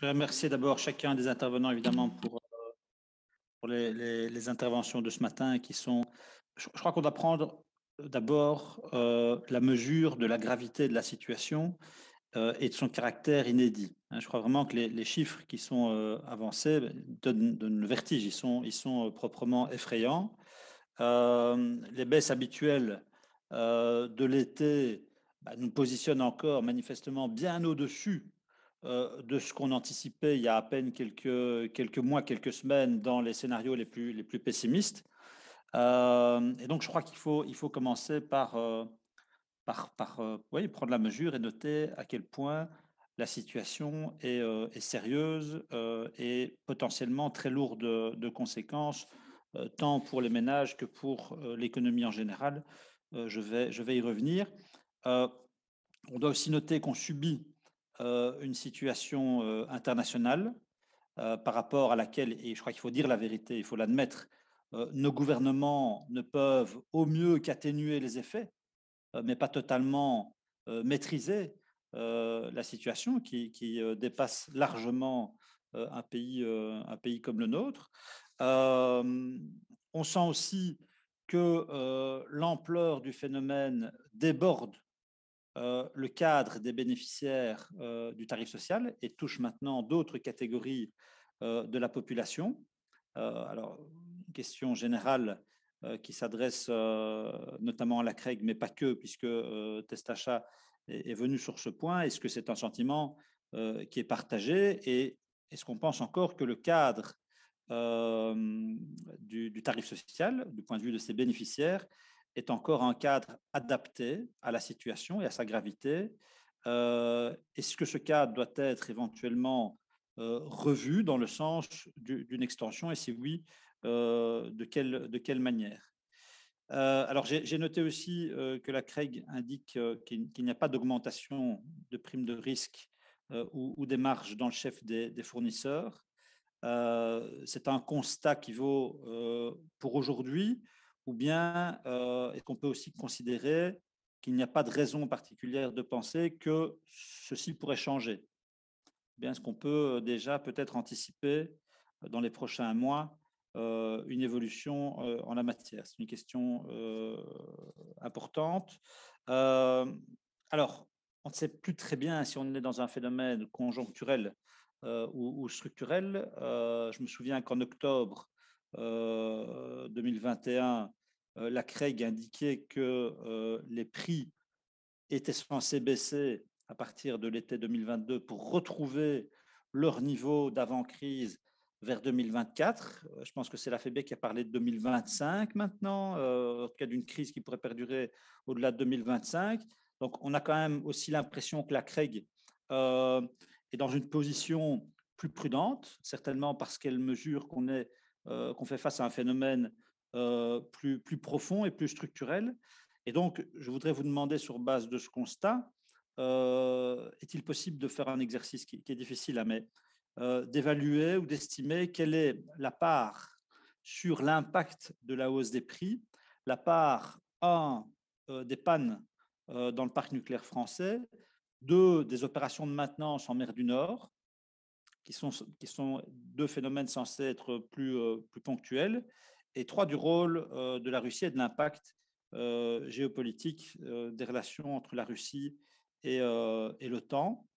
Je remercie d'abord chacun des intervenants, évidemment, pour les interventions de ce matin qui sont. Je crois qu'on doit prendre d'abord la mesure de la gravité de la situation et de son caractère inédit. Je crois vraiment que les chiffres qui sont avancés donnent le vertige. Ils sont proprement effrayants. Les baisses habituelles de l'été nous positionnent encore manifestement bien au-dessus de ce qu'on anticipait il y a à peine quelques mois, quelques semaines dans les scénarios les plus pessimistes. Et donc, je crois qu'il faut commencer par oui, prendre la mesure et noter à quel point la situation est sérieuse et potentiellement très lourde de conséquences, tant pour les ménages que pour l'économie en général. Je vais y revenir. Euh, on doit aussi noter qu'on subit une situation internationale par rapport à laquelle, et je crois qu'il faut dire la vérité, il faut l'admettre, nos gouvernements ne peuvent au mieux qu'atténuer les effets, mais pas totalement maîtriser la situation qui dépasse largement un pays comme le nôtre. On sent aussi que l'ampleur du phénomène déborde le cadre des bénéficiaires du tarif social et touche maintenant d'autres catégories de la population. Alors, une question générale qui s'adresse notamment à la CREG, mais pas que, puisque Testachat est venu sur ce point. Est-ce que c'est un sentiment qui est partagé et est-ce qu'on pense encore que le cadre du tarif social, du point de vue de ses bénéficiaires, est encore un cadre adapté à la situation et à sa gravité? Est-ce que ce cadre doit être éventuellement revu dans le sens d'une extension et si oui, de quelle manière? Alors j'ai noté aussi que la CREG indique qu'il n'y a pas d'augmentation de primes de risque ou des marges dans le chef des fournisseurs. C'est un constat qui vaut pour aujourd'hui, ou bien est-ce qu'on peut aussi considérer qu'il n'y a pas de raison particulière de penser que ceci pourrait changer? Bien, est-ce qu'on peut déjà peut-être anticiper dans les prochains mois une évolution en la matière? C'est une question importante. Euh, alors, on ne sait plus très bien si on est dans un phénomène conjoncturel ou structurel. Je me souviens qu'en octobre 2021, la CREG indiquait que les prix étaient censés baisser à partir de l'été 2022 pour retrouver leur niveau d'avant-crise vers 2024. Je pense que c'est la FEB qui a parlé de 2025 maintenant, en tout cas d'une crise qui pourrait perdurer au-delà de 2025. Donc on a quand même aussi l'impression que la CREG est dans une position plus prudente, certainement parce qu'elle mesure qu'on fait face à un phénomène plus profond et plus structurel. Et donc, je voudrais vous demander, sur base de ce constat, est-il possible de faire un exercice qui est difficile, hein, mais d'évaluer ou d'estimer quelle est la part sur l'impact de la hausse des prix, la part, un, des pannes dans le parc nucléaire français, deux, des opérations de maintenance en mer du Nord, qui sont deux phénomènes censés être plus ponctuels, et trois, du rôle de la Russie et de l'impact géopolitique des relations entre la Russie et l'OTAN.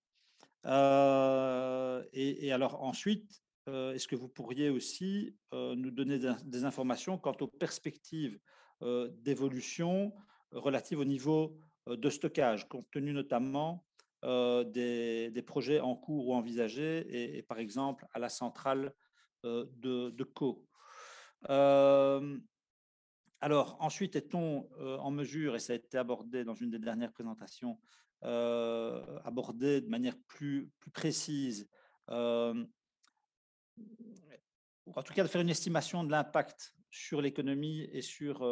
Et alors ensuite, est-ce que vous pourriez aussi nous donner des informations quant aux perspectives d'évolution relatives au niveau de stockage, compte tenu notamment des projets en cours ou envisagés et par exemple à la centrale de Caux. Euh, alors, ensuite, est-on en mesure, et ça a été abordé dans une des dernières présentations, abordé de manière plus précise, en tout cas de faire une estimation de l'impact sur l'économie et sur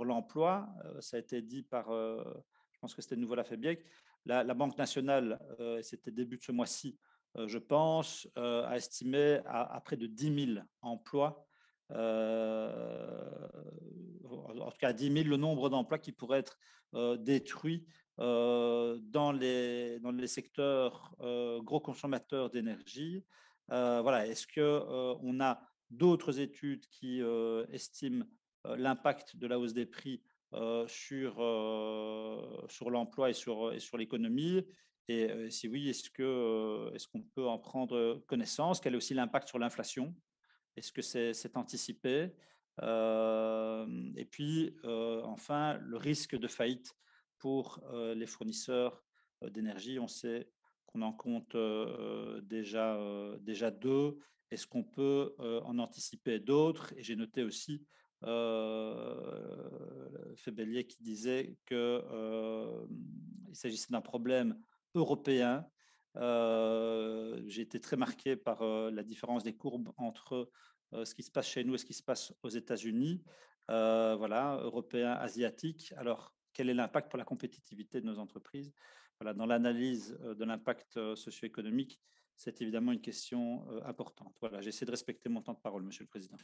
l'emploi. Ça a été dit par, je pense que c'était de nouveau la FEBIEC, la Banque nationale, c'était début de ce mois-ci, je pense, a estimé à près de 10 000 emplois en tout cas 10 000 le nombre d'emplois qui pourraient être détruits dans les secteurs gros consommateurs d'énergie. Voilà, est-ce qu'on a d'autres études qui estiment l'impact de la hausse des prix sur l'emploi et sur l'économie? Et si oui, est-ce qu'on peut en prendre connaissance? Quel est aussi l'impact sur l'inflation? Est-ce que c'est anticipé? Et puis, enfin, le risque de faillite pour les fournisseurs d'énergie. On sait qu'on en compte déjà deux. Est-ce qu'on peut en anticiper d'autres? Et j'ai noté aussi Fébellier qui disait qu'il s'agissait d'un problème européen. J'ai été très marqué par la différence des courbes entre ce qui se passe chez nous et ce qui se passe aux États-Unis, voilà, européens, asiatiques. Alors, quel est l'impact pour la compétitivité de nos entreprises? Voilà, dans l'analyse de l'impact socio-économique, c'est évidemment une question importante. Voilà, j'essaie de respecter mon temps de parole, Monsieur le Président.